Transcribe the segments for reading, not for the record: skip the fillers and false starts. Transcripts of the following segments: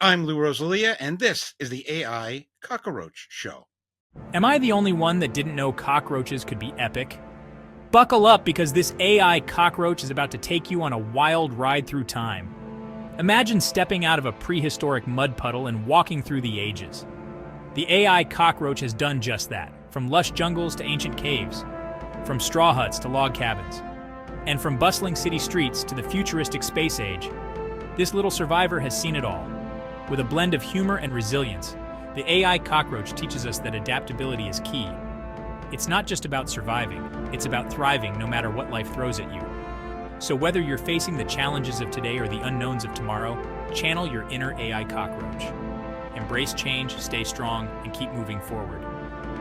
I'm Lou Rosalia, and this is the AI Cockroach Show. Am I the only one that didn't know cockroaches could be epic? Buckle up because this AI cockroach is about to take you on a wild ride through time. Imagine stepping out of a prehistoric mud puddle and walking through the ages. The AI cockroach has done just that, from lush jungles to ancient caves, from straw huts to log cabins, and from bustling city streets to the futuristic space age. This little survivor has seen it all. With a blend of humor and resilience, the AI cockroach teaches us that adaptability is key. It's not just about surviving, it's about thriving no matter what life throws at you. So whether you're facing the challenges of today or the unknowns of tomorrow, channel your inner AI cockroach. Embrace change, stay strong, and keep moving forward.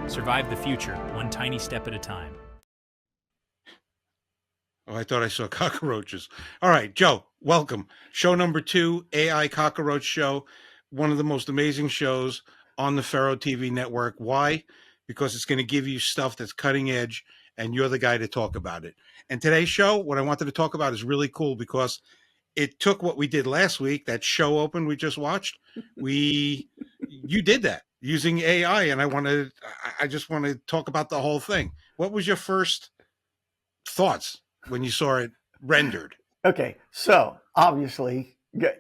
Survive the future, one tiny step at a time. Oh, I thought I saw cockroaches. All right, Joe, welcome. Show number 2, AI Cockroach Show, one of the most amazing shows on the Faro TV network. Why? Because it's going to give you stuff that's cutting edge, and you're the guy to talk about it. And today's show, what I wanted to talk about is really cool because it took what we did last week, that show open we just watched. You did that using AI, and I just want to talk about the whole thing. What was your first thoughts when you saw it rendered? Okay, so obviously,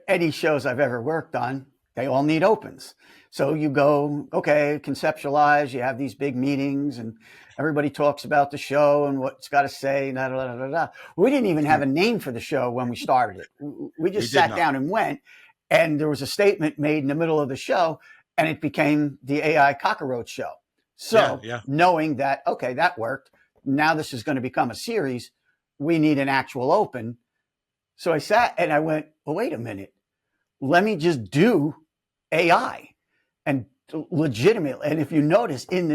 any shows I've ever worked on, they all need opens. So you go, okay, conceptualize, you have these big meetings, and everybody talks about the show and what it's got to say. Da, da, da, da, da. We didn't even have a name for the show when we started it. We just sat down and went, and there was a statement made in the middle of the show, and it became the AI Cockroach Show. So knowing that, okay, that worked. Now this is going to become a series. We need an actual open. So I sat and I went, well, wait a minute. Let me just do AI and legitimately. And if you notice in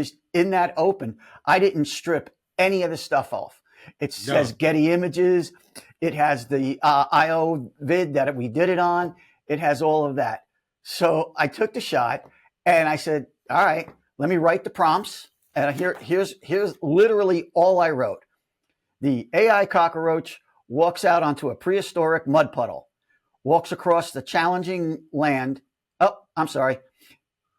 that open, I didn't strip any of the stuff off. It says Getty Images. It has the IO vid that we did it on. It has all of that. So I took the shot and I said, all right, let me write the prompts. And here's literally all I wrote. The AI cockroach walks out onto a prehistoric mud puddle, walks across the challenging land.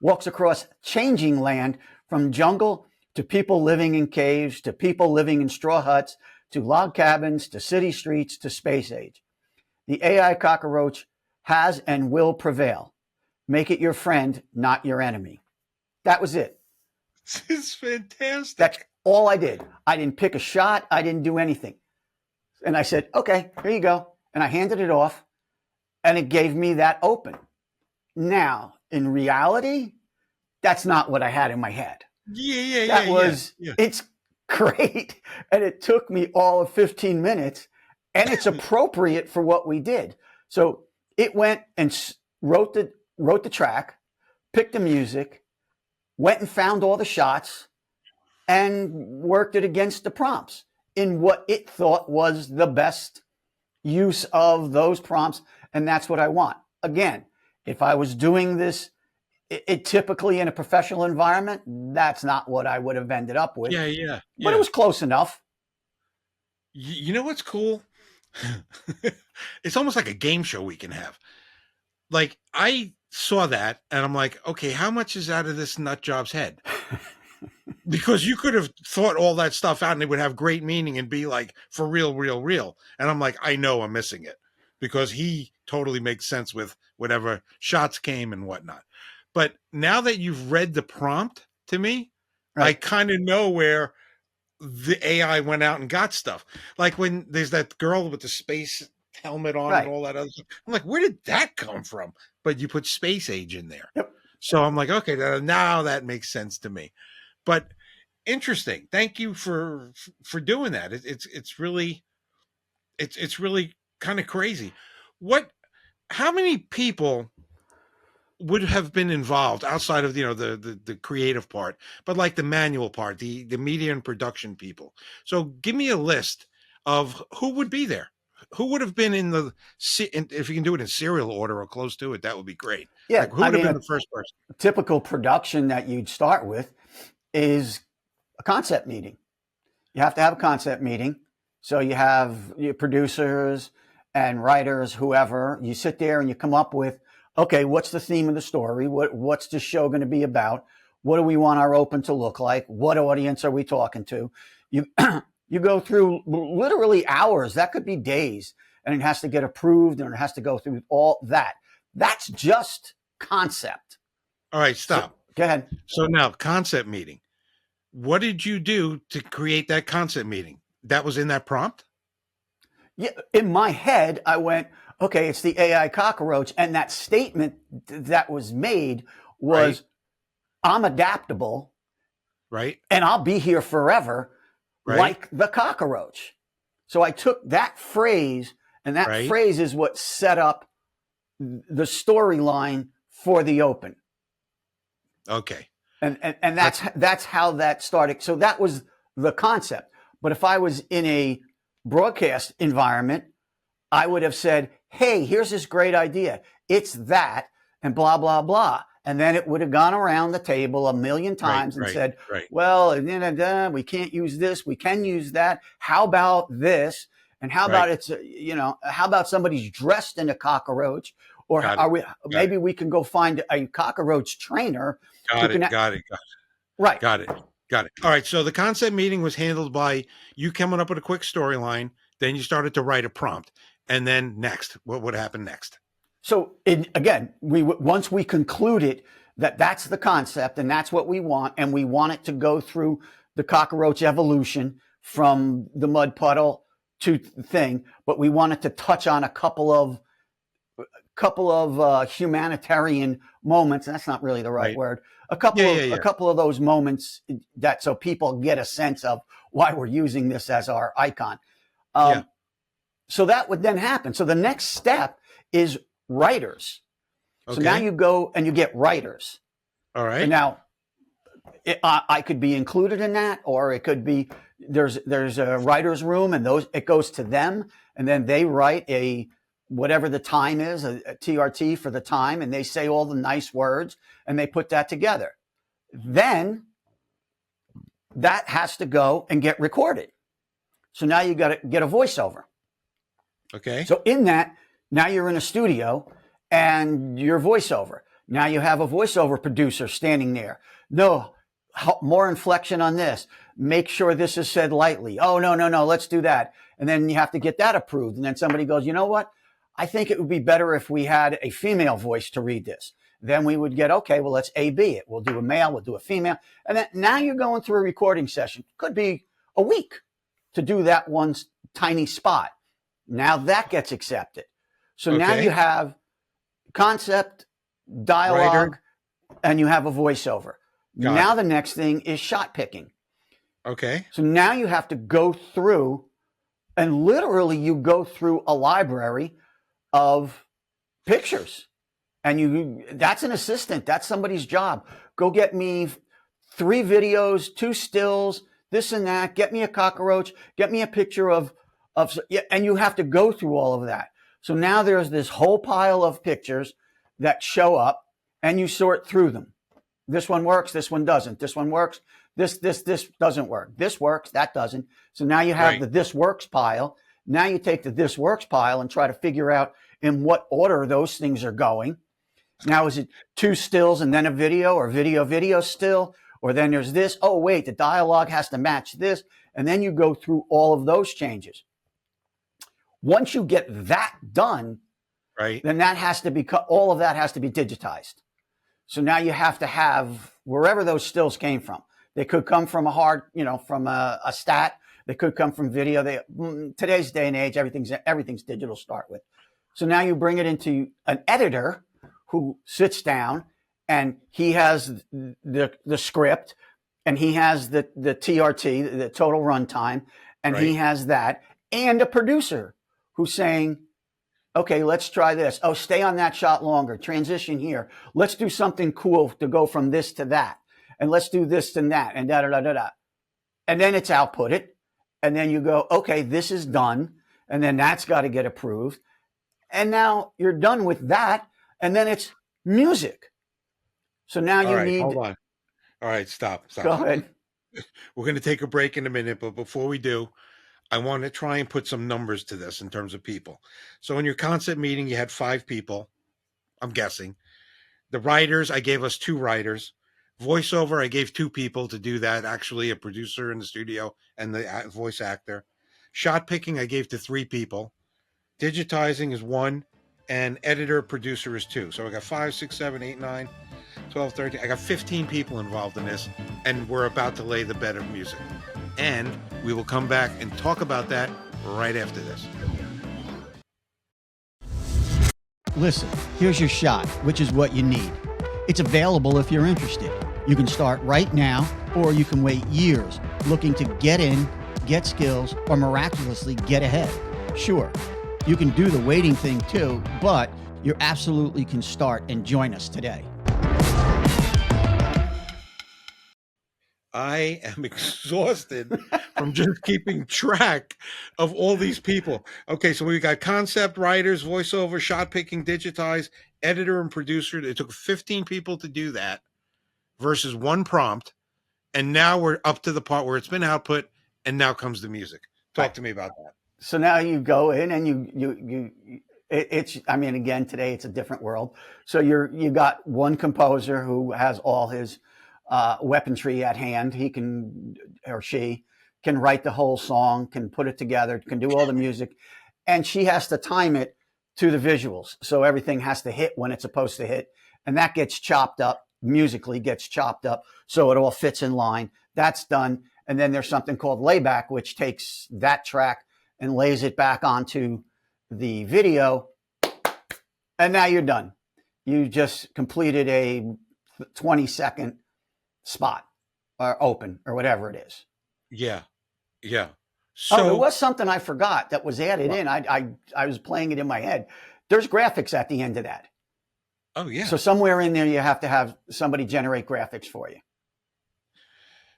Walks across changing land from jungle to people living in caves, to people living in straw huts, to log cabins, to city streets, to space age. The AI cockroach has and will prevail. Make it your friend, not your enemy. That was it. This is fantastic. That's all I did. I didn't pick a shot. I didn't do anything. And I said, okay, here you go. And I handed it off and it gave me that open. Now, in reality, that's not what I had in my head. It's great. And it took me all of 15 minutes and it's appropriate for what we did. So it went and wrote the track, picked the music, went and found all the shots and worked it against the prompts in what it thought was the best use of those prompts. And that's what I want. Again, if I was doing this, it typically in a professional environment, that's not what I would have ended up with. But it was close enough. You know what's cool? It's almost like a game show we can have. Like, I saw that and I'm like, okay, how much is out of this nut job's head? Because you could have thought all that stuff out and it would have great meaning and be like, for real, real, real. And I'm like, I know I'm missing it because he totally makes sense with whatever shots came and whatnot. But now that you've read the prompt to me, I kind of know where the AI went out and got stuff. Like when there's that girl with the space helmet on and all that other stuff. I'm like, where did that come from? But you put space age in there. Yep. So I'm like, okay, now that makes sense to me. But interesting. Thank you for doing that. It's really kind of crazy. How many people would have been involved outside of the creative part, but like the manual part, the media and production people? So give me a list of who would be there. Who would have been if you can do it in serial order or close to it, that would be great. Yeah, like, who would have been the first person? Typical production that you'd start with is a concept meeting. You have to have a concept meeting. So you have your producers and writers, whoever. You sit there and you come up with okay, what's the theme of the story? What's the show going to be about? What do we want our open to look like? What audience are we talking to? You you go through literally hours. That could be days, and it has to get approved, and it has to go through all that. That's just concept. All right, So stop. go ahead. So now, concept meeting. What did you do to create that concept meeting? That was in that prompt? Yeah, in my head, I went, okay, it's the AI cockroach, and that statement that was made was, Right. I'm adaptable Right. and I'll be here forever, Right. like the cockroach. So I took that phrase, and that Right. phrase is what set up the storyline for the open. Okay. And that's how that started. So that was the concept. But if I was in a broadcast environment, I would have said, hey, here's this great idea. It's that, and blah, blah, blah. And then it would have gone around the table a million times and said, Right. well, we can't use this. We can use that. How about this? And how about how about somebody's dressed in a cockroach? Or maybe we can go find a cockroach trainer. Got it. Right. Got it. All right. So the concept meeting was handled by you coming up with a quick storyline. Then you started to write a prompt. And then next, what would happen next? So again, once we concluded that that's the concept and that's what we want, and we want it to go through the cockroach evolution from the mud puddle to the thing, but we want it to touch on a couple of humanitarian moments, and that's not really the right word. A couple of those moments that so people get a sense of why we're using this as our icon. So that would then happen. So the next step is writers. So now you go and you get writers. All right. And now I could be included in that, or it could be there's a writer's room, and it goes to them, and then they write whatever the time is, a TRT for the time, and they say all the nice words, and they put that together. Then that has to go and get recorded. So now you got to get a voiceover. Okay. So in that, now you're in a studio and you're voiceover. Now you have a voiceover producer standing there. No, more inflection on this. Make sure this is said lightly. Oh, no, let's do that. And then you have to get that approved. And then somebody goes, you know what? I think it would be better if we had a female voice to read this. Then we would get, okay, well, let's A-B it. We'll do a male, we'll do a female. And then now you're going through a recording session. Could be a week to do that one tiny spot. Now that gets accepted. So now you have concept, dialogue, and you have a voiceover. Now the next thing is shot picking. Okay. So now you have to go through, and literally you go through a library of pictures. And that's an assistant. That's somebody's job. Go get me 3 videos, 2 stills, this and that. Get me a cockroach. Get me a picture of, and you have to go through all of that. So now there's this whole pile of pictures that show up, and you sort through them. This one works. This one doesn't. This one works. This doesn't work. This works. That doesn't. So now you have the this works pile. Now you take the this works pile and try to figure out in what order those things are going. Now, is it 2 stills and then a video, or video still? Or then there's this, oh, wait, the dialogue has to match this. And then you go through all of those changes. Once you get that done, then that has to be, all of that has to be digitized. So now you have to have wherever those stills came from. They could come from from a stat. They could come from video. Today's day and age, everything's digital to start with. So now you bring it into an editor who sits down, and he has the script, and he has the TRT, the total runtime, and he has that, and a producer who's saying, okay, let's try this. Oh, stay on that shot longer. Transition here. Let's do something cool to go from this to that. And let's do this and that, and da-da-da-da-da. And then it's outputted. And then you go, okay, this is done. And then that's got to get approved. And now you're done with that. And then it's music. So now you need. Hold on. All right, stop. Go ahead. We're going to take a break in a minute, but before we do, I want to try and put some numbers to this in terms of people. So in your concept meeting, you had 5 people. I'm guessing. The writers, I gave us 2 writers. Voiceover, I gave 2 people to do that, actually, a producer in the studio and the voice actor. Shot picking, I gave to 3 people. Digitizing is 1, and editor producer is 2. So I got 5, 6, 7, 8, 9, 12, 13. I got 15 people involved in this, and we're about to lay the bed of music. And we will come back and talk about that right after this. Listen, here's your shot, which is what you need. It's available if you're interested. You can start right now, or you can wait years looking to get in, get skills, or miraculously get ahead. Sure, you can do the waiting thing too, but you absolutely can start and join us today. I am exhausted from just keeping track of all these people. Okay, so we got concept writers, voiceover, shot picking, digitize, editor, and producer. It took 15 people to do that versus 1 prompt. And now we're up to the part where it's been output, and now comes the music. Talk to me about that. So now you go in and it's, I mean, again, today it's a different world. So you got one composer who has all his weaponry at hand. He can, or she can write the whole song, can put it together, can do all the music, and she has to time it to the visuals. So everything has to hit when it's supposed to hit, and that gets chopped up, musically gets chopped up, so it all fits in line. That's done. And then there's something called layback, which takes that track and lays it back onto the video. And now you're done. You just completed a 20-second spot or open or whatever it is. Yeah. Yeah. So there was something I forgot that was added in. I was playing it in my head. There's graphics at the end of that. Oh, yeah. So somewhere in there, you have to have somebody generate graphics for you.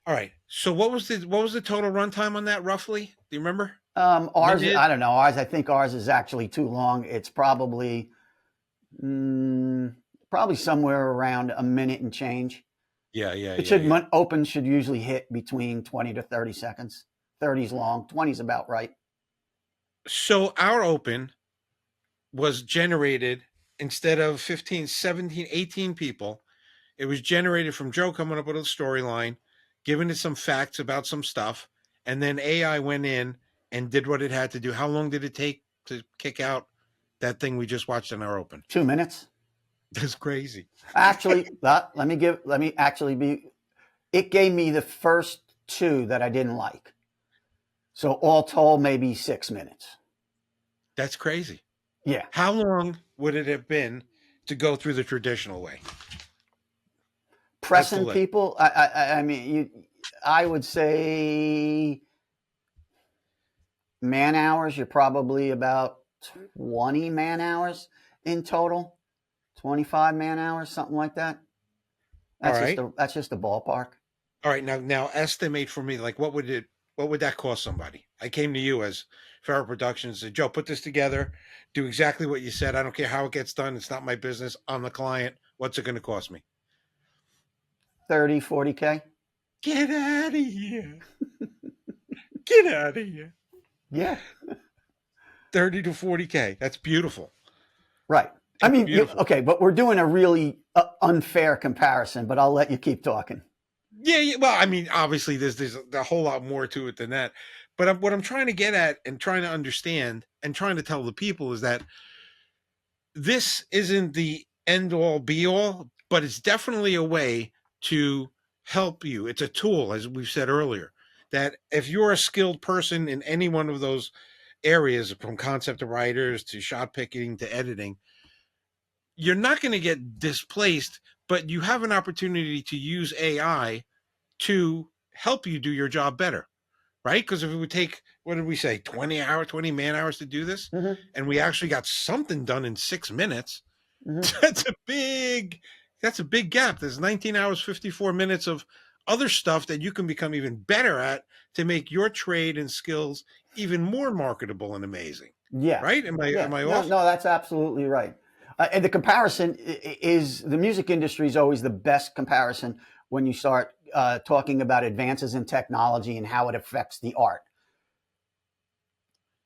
All right. So what was the total runtime on that roughly? Do you remember? Ours, I don't know. I think ours is actually too long. It's probably somewhere around a minute and change. Yeah. Open should usually hit between 20 to 30 seconds. 30 is long. 20 is about right. So our open was generated instead of 15, 17, 18 people. It was generated from Joe coming up with a storyline, giving it some facts about some stuff, and then AI went in and did what it had to do. How long did it take to kick out that thing we just watched in our open? 2 minutes. That's crazy. Actually, it gave me the first 2 that I didn't like. So all told, maybe 6 minutes. That's crazy. Yeah. How long would it have been to go through the traditional way? Pressing people, I mean, I would say man hours, you're probably about 20 man hours in total, 25 man hours, something like that. That's just a ballpark. All right, now estimate for me, like what would that cost somebody? I came to you as Farrell Productions, said, Joe, put this together, do exactly what you said. I don't care how it gets done. It's not my business. I'm the client. What's it going to cost me? 30, 40K. Get out of here. Get out of here. Yeah. 30 to 40K. That's beautiful. Right. That's okay, but we're doing a really unfair comparison, but I'll let you keep talking. Yeah. Well, I mean, obviously there's a whole lot more to it than that. But what I'm trying to get at and trying to understand and trying to tell the people is that this isn't the end all be all, but it's definitely a way to help you. It's a tool, as we've said earlier, that if you're a skilled person in any one of those areas, from concept to writers to shot picking to editing, you're not going to get displaced, but you have an opportunity to use AI to help you do your job better, right? Because if it would take, what did we say, 20 man hours to do this, and we actually got something done in 6 minutes, that's a big gap. There's 19 hours, 54 minutes of other stuff that you can become even better at to make your trade and skills even more marketable and amazing. Yeah. Right? Am I off? No, that's absolutely right. And the comparison is the music industry is always the best comparison when you start talking about advances in technology and how it affects the art.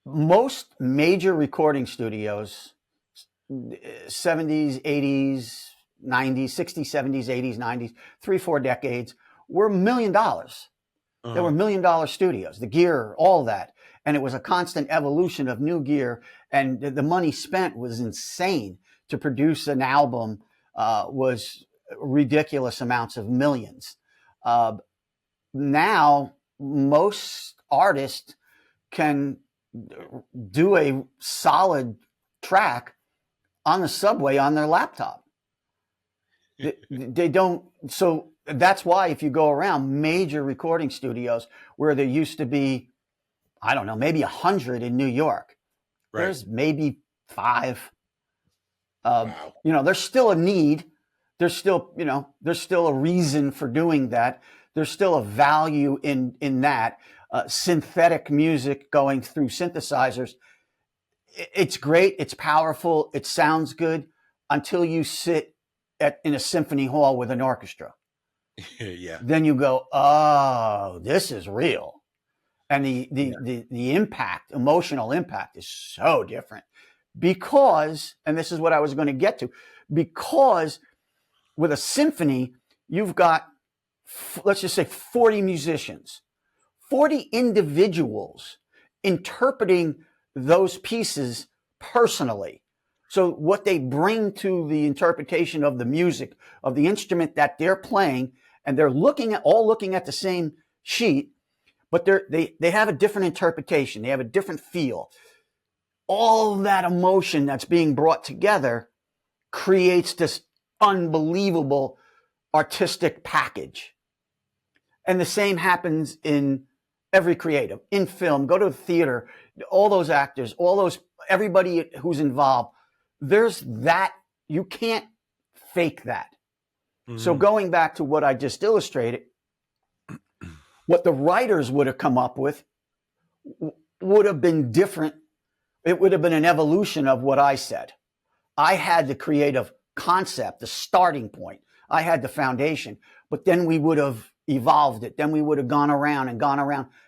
Most major recording studios 70s, 80s, 90s, 60s, 70s, 80s, 90s, 3-4 decades were $1 million. There were $1 million studios, the gear, all that. And it was a constant evolution of new gear. And the money spent was insane to produce an album, was ridiculous amounts of millions. Now, most artists can do a solid track on the subway on their laptop. They don't. So that's why if you go around major recording studios where there used to be, I don't know, maybe 100 in New York, there's maybe 5. Wow. There's still a need. There's still, there's still a reason for doing that. There's still a value in that. Synthetic music going through synthesizers. It's great. It's powerful. It sounds good until you sit in a symphony hall with an orchestra. Yeah. Then you go, oh, this is real. And the impact, emotional impact is so different because, and this is what I was going to get to, because with a symphony, you've got, let's just say 40 musicians, 40 individuals interpreting those pieces personally. So what they bring to the interpretation of the music, of the instrument that they're playing, and they're all looking at the same sheet, but they have a different interpretation. They have a different feel. All that emotion that's being brought together creates this unbelievable artistic package. And the same happens in every creative, in film. Go to the theater, all those actors, everybody who's involved. There's that. You can't fake that. Mm-hmm. So going back to what I just illustrated, what the writers would have come up with would have been different. It would have been an evolution of what I said. I had the creative concept, the starting point. I had the foundation, but then we would have evolved it. Then we would have gone around,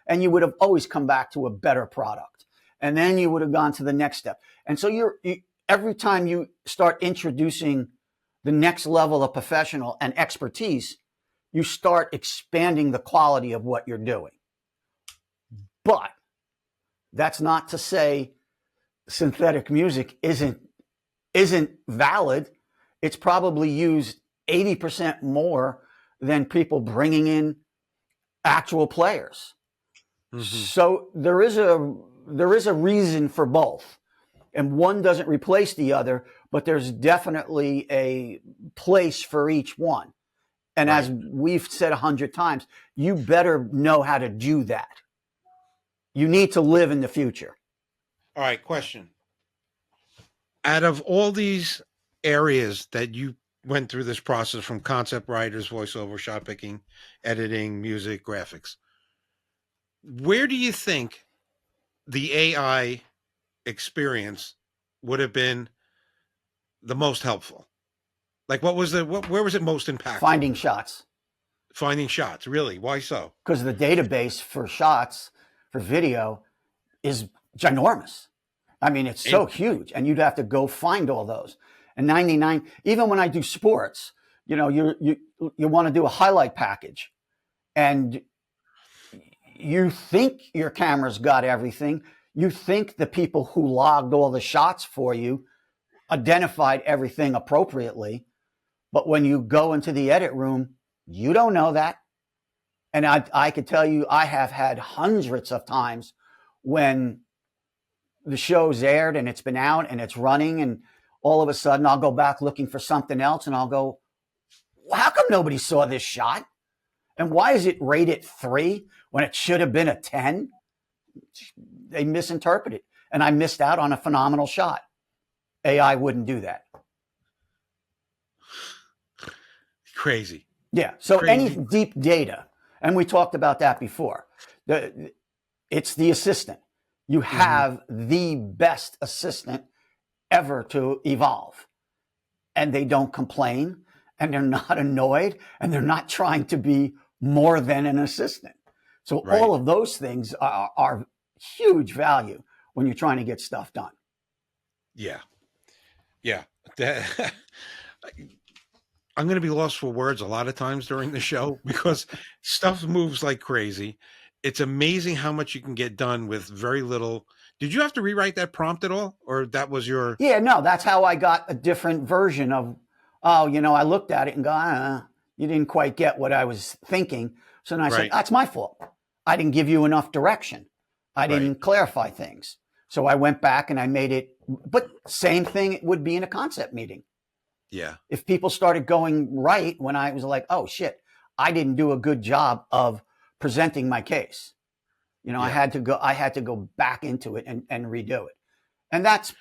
and you would have always come back to a better product. And then you would have gone to the next step. And so every time you start introducing the next level of professional and expertise, you start expanding the quality of what you're doing. But that's not to say synthetic music isn't valid. It's probably used 80% more than people bringing in actual players. Mm-hmm. So there is a reason for both. And one doesn't replace the other, but there's definitely a place for each one. And as we've said 100 times, you better know how to do that. You need to live in the future. All right, question. Out of all these areas that you went through this process, from concept writers, voiceover, shot picking, editing, music, graphics, where do you think the AI experience would have been the most helpful? Like, where was it most impactful? Finding shots. Finding shots, really? Why so? Because the database for shots, for video, is ginormous. I mean, it's so huge, and you'd have to go find all those. And 99, even when I do sports, you want to do a highlight package, and you think your camera's got everything. You think the people who logged all the shots for you identified everything appropriately. But when you go into the edit room, you don't know that. And I could tell you, I have had hundreds of times when the show's aired and it's been out and it's running, and all of a sudden I'll go back looking for something else, and I'll go, well, how come nobody saw this shot? And why is it rated 3 when it should have been a 10? They misinterpreted, and I missed out on a phenomenal shot. AI wouldn't do that. Crazy. Yeah. So Crazy. Any deep data, and we talked about that before, it's the assistant. You have the best assistant ever to evolve, and they don't complain, and they're not annoyed, and they're not trying to be more than an assistant. So all of those things are huge value when you're trying to get stuff done. Yeah. Yeah. That, I'm going to be lost for words a lot of times during the show because stuff moves like crazy. It's amazing how much you can get done with very little. Did you have to rewrite that prompt at all, or that was your? Yeah, no, that's how I got a different version of, oh, I looked at it and go, you didn't quite get what I was thinking. So then I said, Right. that's my fault. I didn't give you enough direction. I didn't Right. clarify things. So I went back and I made it, but same thing it would be in a concept meeting. Yeah. If people started going right when I was like, oh shit, I didn't do a good job of presenting my case. I Yeah. had to go back into it and redo it. And that's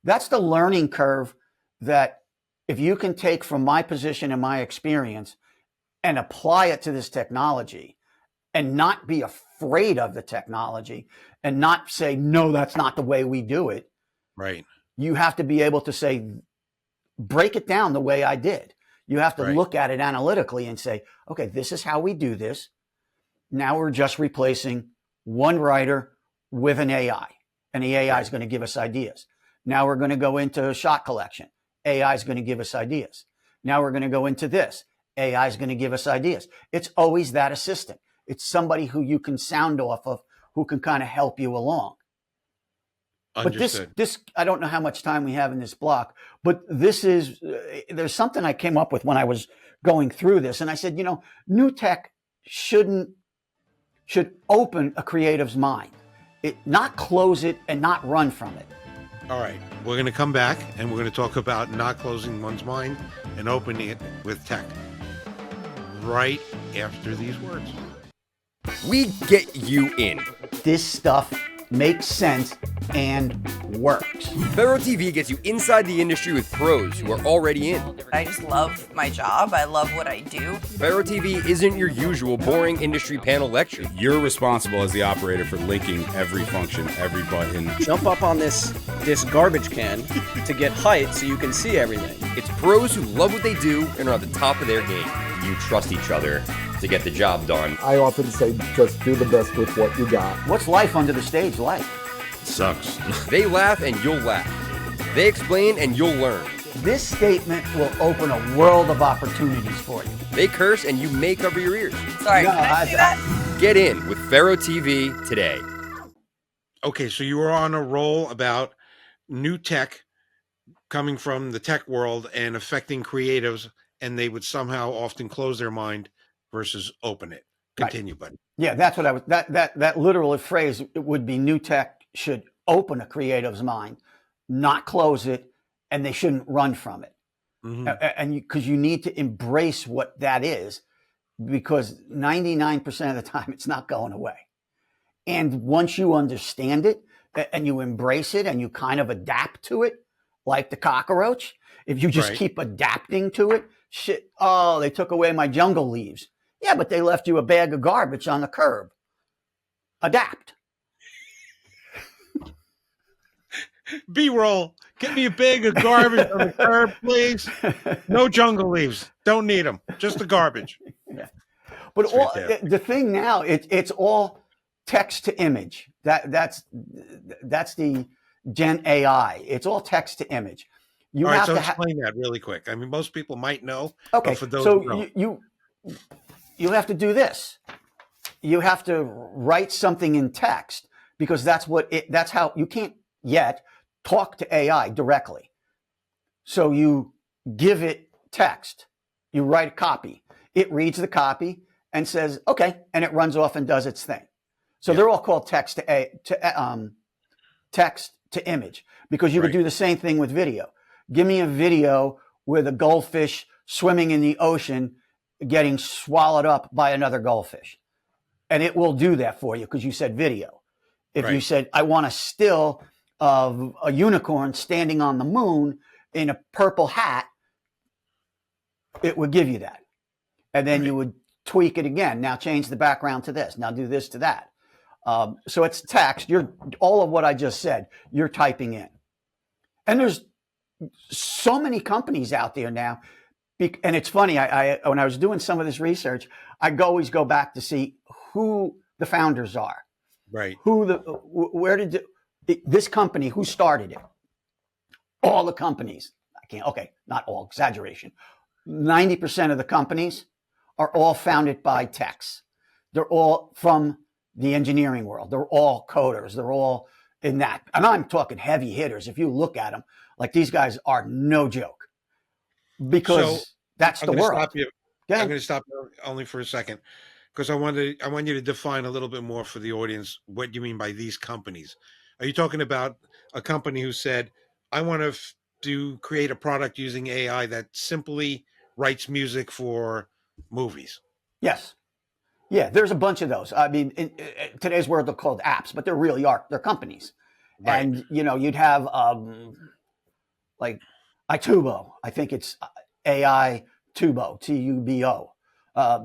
that's the learning curve that if you can take from my position and my experience and apply it to this technology and not be afraid of the technology and not say, no, that's not the way we do it. Right. You have to be able to say, break it down the way I did. You have to Right. look at it analytically and say, okay, this is how we do this. Now we're just replacing one writer with an AI, and the AI is going to give us ideas. Now we're going to go into shot collection. AI is going to give us ideas. Now we're going to go into this. AI is going to give us ideas. It's always that assistant. It's somebody who you can sound off of, who can kind of help you along. Understood. But this, I don't know how much time we have in this block, but there's something I came up with when I was going through this. And I said, new tech should open a creative's mind, not close it and not run from it. All right. We're going to come back and we're going to talk about not closing one's mind and opening it with tech right after these words. We get you in. This stuff makes sense and works. Vero TV gets you inside the industry with pros who are already in. I just love my job. I love what I do. Vero TV isn't your usual boring industry panel lecture. You're responsible as the operator for linking every function, every button. Jump up on this garbage can to get height so you can see everything. It's pros who love what they do and are at the top of their game. You trust each other to get the job done. I often say just do the best with what you got. What's life under the stage like? Sucks. They laugh and you'll laugh. They explain and you'll learn. This statement will open a world of opportunities for you. They curse and you may cover your ears. Sorry, No, can I do that? Get in with Vero TV today. Okay, so you were on a roll about new tech coming from the tech world and affecting creatives, and they would somehow often close their mind versus open it. Continue, buddy. Yeah, that's what I was. That literal phrase would be: new tech should open a creative's mind, not close it, and they shouldn't run from it. Mhm. And because you need to embrace what that is, because 99% of the time it's not going away. And once you understand it and you embrace it and you kind of adapt to it, like the cockroach, if you just Right. keep adapting to it, shit, oh, they took away my jungle leaves. Yeah, but they left you a bag of garbage on the curb. Adapt. B-roll. Get me a bag of garbage on the curb, please. No jungle leaves. Don't need them. Just the garbage. But It's right all, there. the thing now, it's all text to image. That's the Gen AI. It's all text to image. You All right, have so to explain that really quick. I mean, most people might know. Okay, but for those who so don't. you have to do this. You have to write something in text because that's how you can't yet talk to AI directly. So you give it text. You write a copy. It reads the copy and says, okay, and it runs off and does its thing. So they're all called text to image because you could Right. do the same thing with video. Give me a video with a goldfish swimming in the ocean getting swallowed up by another goldfish. And it will do that for you because you said video. If you Right. said, I want a still of a unicorn standing on the moon in a purple hat, it would give you that. And then you would tweak it again. Now change the background to this. Now do this to that. So it's text. All of what I just said, you're typing in. And there's so many companies out there now. And it's funny, I when I was doing some of this research, I always go back to see who the founders are. Right. Where did this company, who started it? all the companies, okay, not all, exaggeration, 90% of the companies are all founded by techs. They're all from the engineering world. They're all coders. They're all in that. And I'm talking heavy hitters. If you look at them, like these guys are no joke because So that's I'm the going to world. stop you. Yeah. I'm going to stop you only for a second because I want you to define a little bit more for the audience what you mean by these companies. Are you talking about a company who said, I want to create a product using AI that simply writes music for movies? Yes. Yeah, there's a bunch of those. I mean, in today's world, they're called apps, but they're companies. Right. And, you'd have like iTubo. I think it's AI Tubo, Tubo.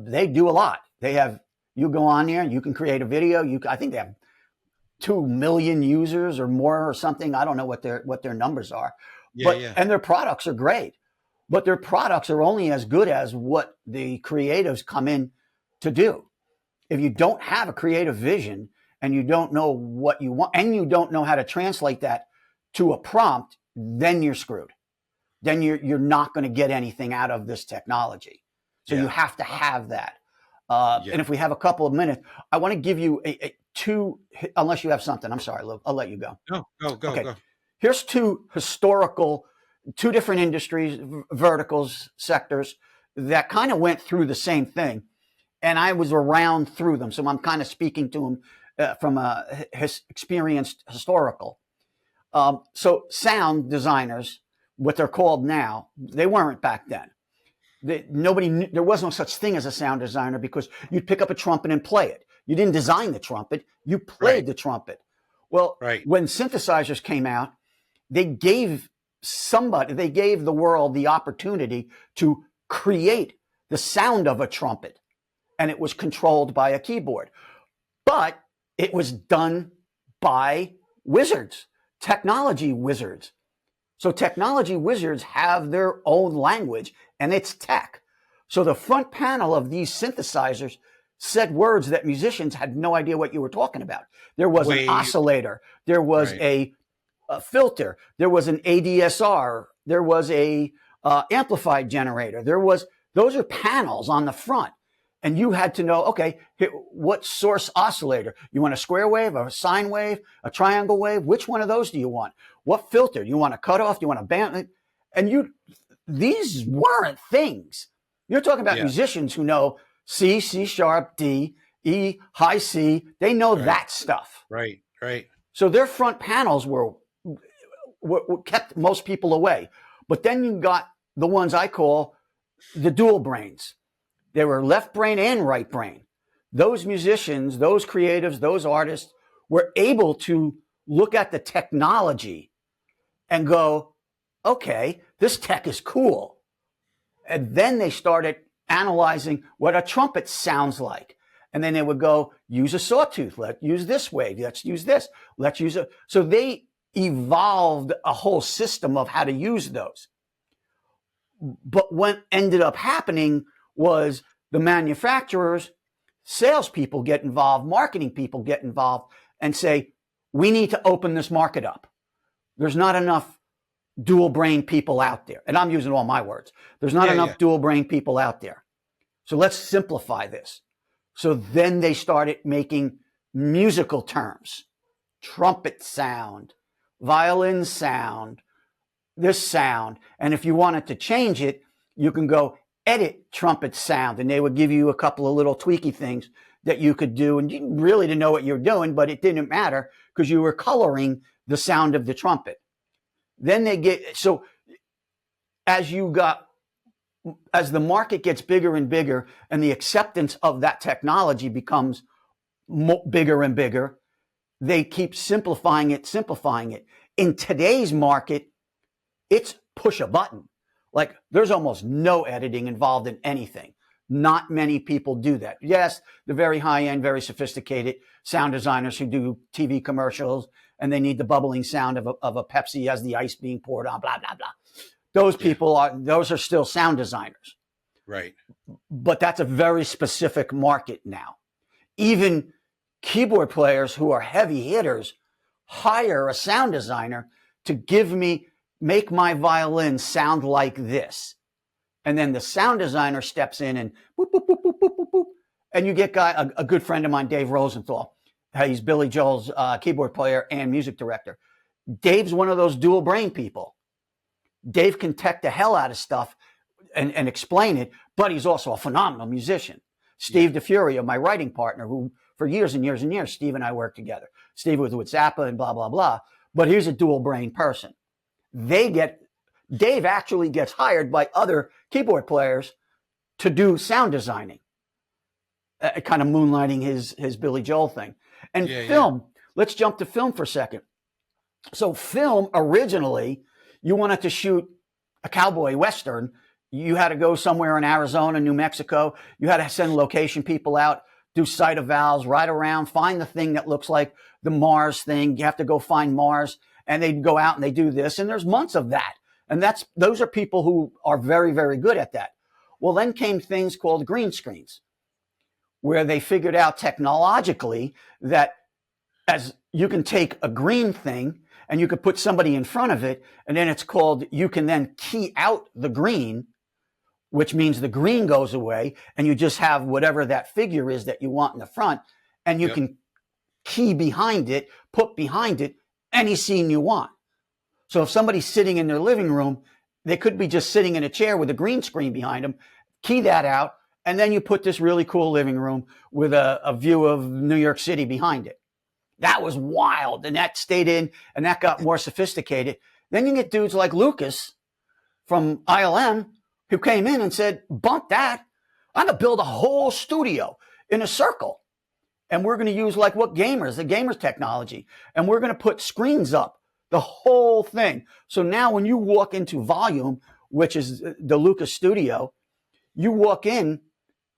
They do a lot. You go on there, you can create a video. I think they have 2 million users or more or something. I don't know what their numbers are. And their products are great. But their products are only as good as what the creatives come in to do. If you don't have a creative vision and you don't know what you want and you don't know how to translate that to a prompt, then you're screwed. Then you're not going to get anything out of this technology. So you have to have that. And if we have a couple of minutes, I want to give you two, unless you have something. I'm sorry, Lou, I'll let you go. No, go. Here's two different industries, verticals, sectors that kind of went through the same thing. And I was around through them. So I'm kind of speaking to them from a experienced historical. So sound designers, what they're called now, they weren't back then. Nobody knew, there was no such thing as a sound designer because you'd pick up a trumpet and play it. You didn't design the trumpet, you played the trumpet. Well, when synthesizers came out, they gave the world the opportunity to create the sound of a trumpet. And it was controlled by a keyboard. But it was done by wizards, technology wizards. So technology wizards have their own language, and it's tech. So the front panel of these synthesizers said words that musicians had no idea what you were talking about. There was an oscillator. There was a filter. There was an ADSR. There was a amplified generator. Those are panels on the front. And you had to know, okay, what source oscillator? You want a square wave, a sine wave, a triangle wave? Which one of those do you want? What filter? Do you want a cutoff? Do you want a band? And these weren't things. You're talking about musicians who know C, C sharp, D, E, high C. They know that stuff. Right. So their front panels were kept most people away. But then you got the ones I call the dual brains. They were left brain and right brain. Those musicians, those creatives, those artists were able to look at the technology and go, okay, this tech is cool. And then they started analyzing what a trumpet sounds like. And then they would go, use a sawtooth. Let's use this wave. Let's use this. Let's use it. So they evolved a whole system of how to use those. But what ended up happening was the manufacturers, salespeople get involved, marketing people get involved and say, we need to open this market up. There's not enough dual brain people out there. And I'm using all my words. There's not enough dual brain people out there. So let's simplify this. So then they started making musical terms, trumpet sound, violin sound, this sound. And if you wanted to change it, you can go edit trumpet sound, and they would give you a couple of little tweaky things that you could do. And you really didn't know what you're doing, but it didn't matter because you were coloring the sound of the trumpet. Then as the market gets bigger and bigger and the acceptance of that technology becomes bigger and bigger, they keep simplifying it. In today's market, it's push a button. Like there's almost no editing involved in anything. Not many people do that. Yes, the very high end, very sophisticated sound designers who do TV commercials and they need the bubbling sound of a Pepsi as the ice being poured on, blah, blah, blah. Those are still sound designers. Right. But that's a very specific market now. Even keyboard players who are heavy hitters hire a sound designer to give me make my violin sound like this. And then the sound designer steps in and boop, boop, boop, boop, boop, boop, boop. And you get a good friend of mine, Dave Rosenthal. He's Billy Joel's keyboard player and music director. Dave's one of those dual brain people. Dave can tech the hell out of stuff and explain it, but he's also a phenomenal musician. Steve DeFurio, my writing partner, who for years and years and years, Steve and I worked together. Steve was with Zappa and blah, blah, blah. But he's a dual brain person. Dave actually gets hired by other keyboard players to do sound designing, kind of moonlighting his Billy Joel thing. And film, let's jump to film for a second. So film, originally, you wanted to shoot a cowboy western. You had to go somewhere in Arizona, New Mexico. You had to send location people out, do sight evals, ride around, find the thing that looks like the Mars thing. You have to go find Mars. And they'd go out and they do this. And there's months of that. And those are people who are very, very good at that. Well, then came things called green screens, where they figured out technologically that as you can take a green thing and you could put somebody in front of it, and then it's called, you can then key out the green, which means the green goes away and you just have whatever that figure is that you want in the front, and you can key behind it, put behind it any scene you want. So if somebody's sitting in their living room, they could be just sitting in a chair with a green screen behind them, key that out, and then you put this really cool living room with a view of New York City behind it. That was wild, and that stayed in, and that got more sophisticated. Then you get dudes like Lucas from ILM who came in and said, bump that. I'm going to build a whole studio in a circle. And we're going to use the gamers technology. And we're going to put screens up, the whole thing. So now when you walk into Volume, which is the Lucas studio, you walk in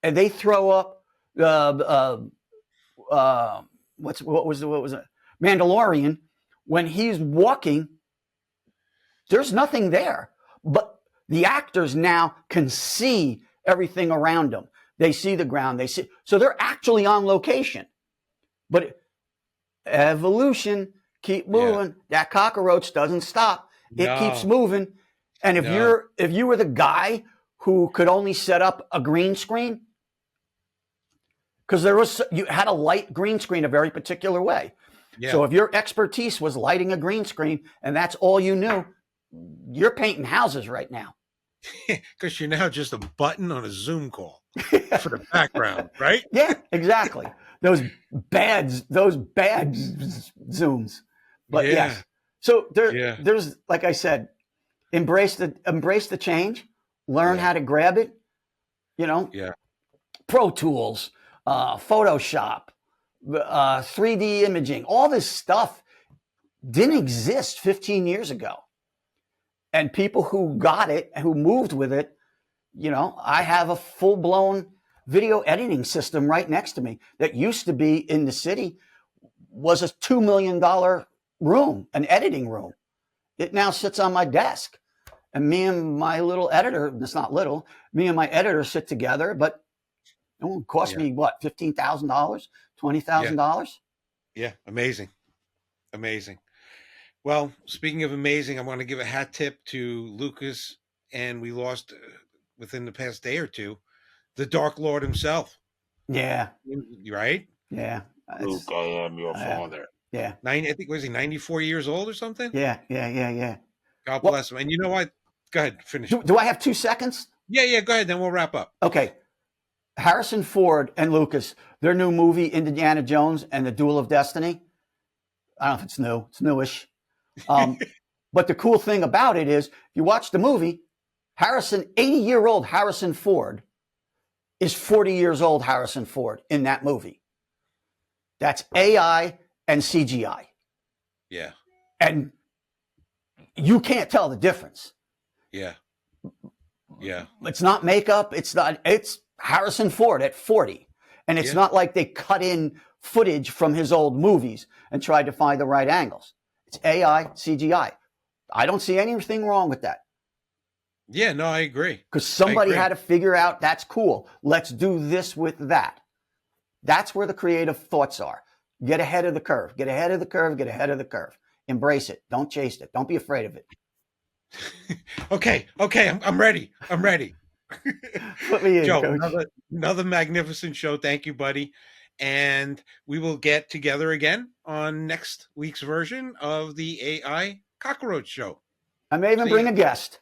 and they throw up, what was it? Mandalorian. When he's walking, there's nothing there, but the actors now can see everything around them. They see the ground. So they're actually on location. But evolution, keep moving. Yeah. That cockroach doesn't stop. It keeps moving. And if you were the guy who could only set up a green screen, because you had to light green screen a very particular way. Yeah. So if your expertise was lighting a green screen and that's all you knew, you're painting houses right now. Because you're now just a button on a Zoom call for the background, right? Yeah, exactly. Those bad Zooms. But yes. So there's, like I said, embrace the change, learn how to grab it, Pro Tools, Photoshop, 3D imaging, all this stuff didn't exist 15 years ago. And people who got it, who moved with it, I have a full-blown video editing system right next to me that used to be in the city, was a $2 million room, an editing room. It now sits on my desk. And me and my little editor, it's not little, me and my editor sit together, but it won't cost me, what, $15,000, $20,000? Yeah, amazing. Amazing. Well, speaking of amazing, I want to give a hat tip to Lucas, and we lost within the past day or two, the Dark Lord himself. Yeah. Right? Yeah. Luke, I am your father. Yeah. I think, was he 94 years old or something? Yeah. God bless him. And you know what? Go ahead, finish. Do I have 2 seconds? Yeah, go ahead, then we'll wrap up. Okay. Harrison Ford and Lucas, their new movie, Indiana Jones and the Duel of Destiny. I don't know if it's new. It's newish. But the cool thing about it is, if you watch the movie, 80-year-old Harrison Ford is 40 years old Harrison Ford in that movie. That's AI and CGI. Yeah. And you can't tell the difference. Yeah. It's not makeup. It's Harrison Ford at 40. And it's not like they cut in footage from his old movies and tried to find the right angles. It's AI, CGI. I don't see anything wrong with that. Yeah, no, I agree. Because somebody had to figure out, that's cool. Let's do this with that. That's where the creative thoughts are. Get ahead of the curve. Get ahead of the curve. Get ahead of the curve. Embrace it. Don't chase it. Don't be afraid of it. Okay, I'm ready. I'm ready. Put me in, Joe, Coach. another magnificent show. Thank you, buddy. And we will get together again on next week's version of the AI Cockroach Show. I may even See bring ya. a guest.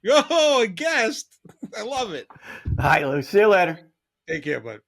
Yo, a guest. I love it. All right, Lou. See you later. Take care, bud.